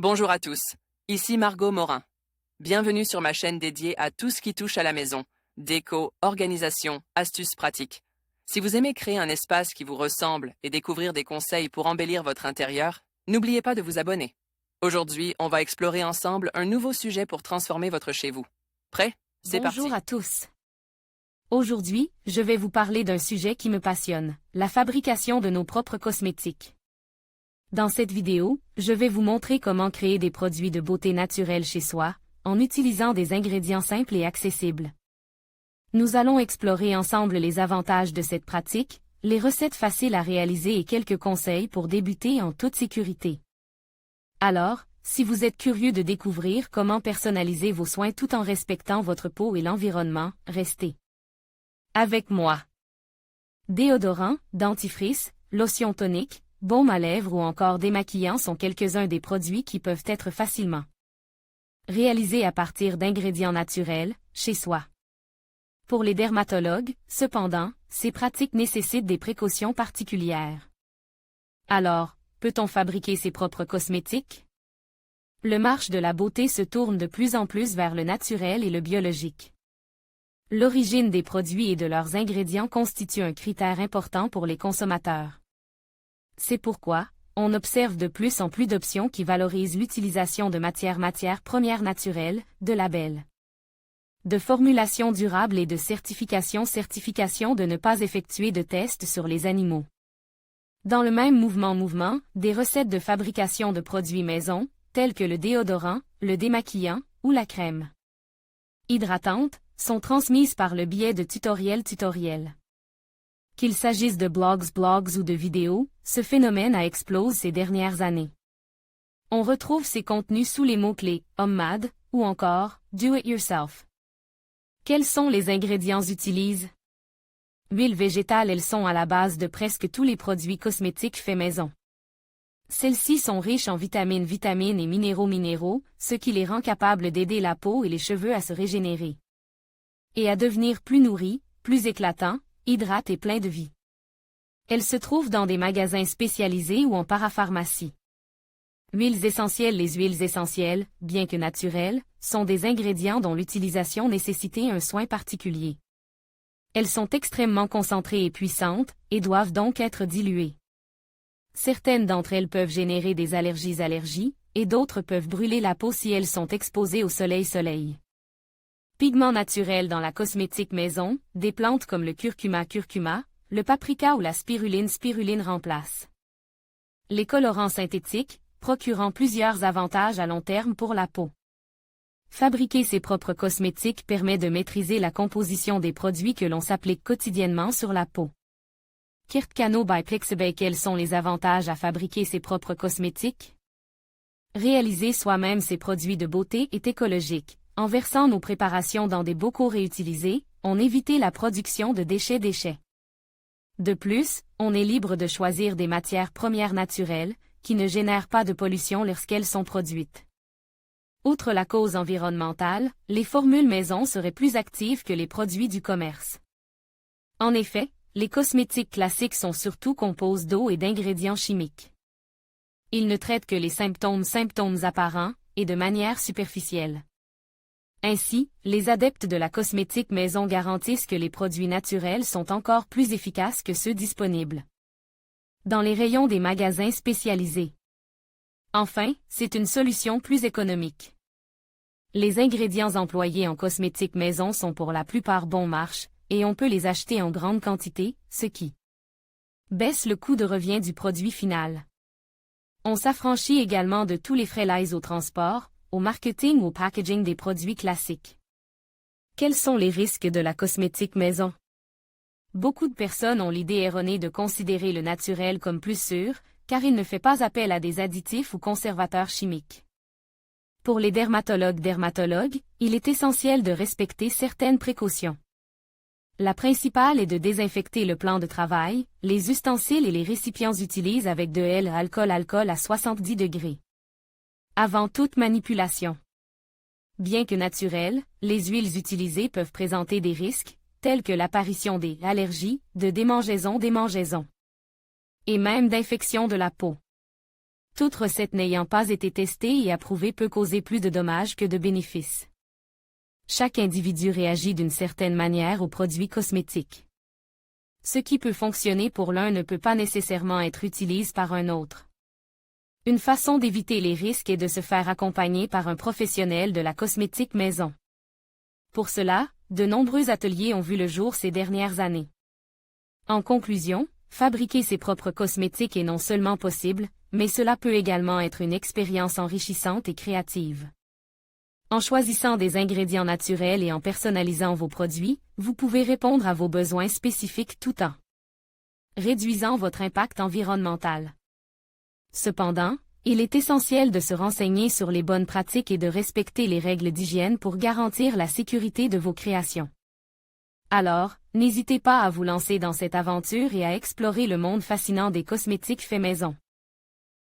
Bonjour à tous, ici Margot Morin. Bienvenue sur ma chaîne dédiée à tout ce qui touche à la maison, déco, organisation, astuces pratiques. Si vous aimez créer un espace qui vous ressemble et découvrir des conseils pour embellir votre intérieur, n'oubliez pas de vous abonner. Aujourd'hui, on va explorer ensemble un nouveau sujet pour transformer votre chez vous. Prêt? C'est parti. Bonjour à tous. Aujourd'hui, je vais vous parler d'un sujet qui me passionne, la fabrication de nos propres cosmétiques. Dans cette vidéo, je vais vous montrer comment créer des produits de beauté naturelle chez soi, en utilisant des ingrédients simples et accessibles. Nous allons explorer ensemble les avantages de cette pratique, les recettes faciles à réaliser et quelques conseils pour débuter en toute sécurité. Alors, si vous êtes curieux de découvrir comment personnaliser vos soins tout en respectant votre peau et l'environnement, restez avec moi. Déodorant, dentifrice, lotion tonique, baume à lèvres ou encore démaquillant sont quelques-uns des produits qui peuvent être facilement réalisés à partir d'ingrédients naturels, chez soi. Pour les dermatologues, cependant, ces pratiques nécessitent des précautions particulières. Alors, peut-on fabriquer ses propres cosmétiques? Le marché de la beauté se tourne de plus en plus vers le naturel et le biologique. L'origine des produits et de leurs ingrédients constitue un critère important pour les consommateurs. C'est pourquoi, on observe de plus en plus d'options qui valorisent l'utilisation de matières premières naturelles, de labels, de formulations durables et de certification de ne pas effectuer de tests sur les animaux. Dans le même mouvement, des recettes de fabrication de produits maison, tels que le déodorant, le démaquillant ou la crème hydratante, sont transmises par le biais de tutoriels. Qu'il s'agisse de blogs ou de vidéos, ce phénomène a explosé ces dernières années. On retrouve ces contenus sous les mots-clés « homemade » ou encore « do it yourself ». Quels sont les ingrédients utilisés? Huiles végétales. Elles sont à la base de presque tous les produits cosmétiques faits maison. Celles-ci sont riches en vitamines et minéraux, ce qui les rend capables d'aider la peau et les cheveux à se régénérer et à devenir plus nourris, plus éclatants, hydrates et pleins de vie. Elles se trouvent dans des magasins spécialisés ou en parapharmacie. Huiles essentielles. Les huiles essentielles, bien que naturelles, sont des ingrédients dont l'utilisation nécessitait un soin particulier. Elles sont extrêmement concentrées et puissantes, et doivent donc être diluées. Certaines d'entre elles peuvent générer des allergies, et d'autres peuvent brûler la peau si elles sont exposées au soleil. Pigments naturels. Dans la cosmétique maison, des plantes comme le curcuma, le paprika ou la spiruline remplacent les colorants synthétiques, procurant plusieurs avantages à long terme pour la peau. Fabriquer ses propres cosmétiques permet de maîtriser la composition des produits que l'on s'applique quotidiennement sur la peau. Kirkcano by Pixabay. Quels sont les avantages à fabriquer ses propres cosmétiques? Réaliser soi-même ses produits de beauté est écologique. En versant nos préparations dans des bocaux réutilisés, on évite la production de déchets. De plus, on est libre de choisir des matières premières naturelles, qui ne génèrent pas de pollution lorsqu'elles sont produites. Outre la cause environnementale, les formules maison seraient plus actives que les produits du commerce. En effet, les cosmétiques classiques sont surtout composés d'eau et d'ingrédients chimiques. Ils ne traitent que les symptômes apparents, et de manière superficielle. Ainsi, les adeptes de la cosmétique maison garantissent que les produits naturels sont encore plus efficaces que ceux disponibles dans les rayons des magasins spécialisés. Enfin, c'est une solution plus économique. Les ingrédients employés en cosmétique maison sont pour la plupart bon marché, et on peut les acheter en grande quantité, ce qui baisse le coût de revient du produit final. On s'affranchit également de tous les frais liés au transport, au marketing ou au packaging des produits classiques. Quels sont les risques de la cosmétique maison? Beaucoup de personnes ont l'idée erronée de considérer le naturel comme plus sûr, car il ne fait pas appel à des additifs ou conservateurs chimiques. Pour les dermatologues, il est essentiel de respecter certaines précautions. La principale est de désinfecter le plan de travail, les ustensiles et les récipients utilisés avec de l'alcool à 70 degrés. Avant toute manipulation. Bien que naturelles, les huiles utilisées peuvent présenter des risques, tels que l'apparition des allergies, de démangeaisons et même d'infections de la peau. toute recette n'ayant pas été testée et approuvée peut causer plus de dommages que de bénéfices. Chaque individu réagit d'une certaine manière aux produits cosmétiques. Ce qui peut fonctionner pour l'un ne peut pas nécessairement être utilisé par un autre. Une façon d'éviter les risques est de se faire accompagner par un professionnel de la cosmétique maison. Pour cela, de nombreux ateliers ont vu le jour ces dernières années. En conclusion, fabriquer ses propres cosmétiques est non seulement possible, mais cela peut également être une expérience enrichissante et créative. En choisissant des ingrédients naturels et en personnalisant vos produits, vous pouvez répondre à vos besoins spécifiques tout en réduisant votre impact environnemental. Cependant, il est essentiel de se renseigner sur les bonnes pratiques et de respecter les règles d'hygiène pour garantir la sécurité de vos créations. Alors, n'hésitez pas à vous lancer dans cette aventure et à explorer le monde fascinant des cosmétiques faits maison.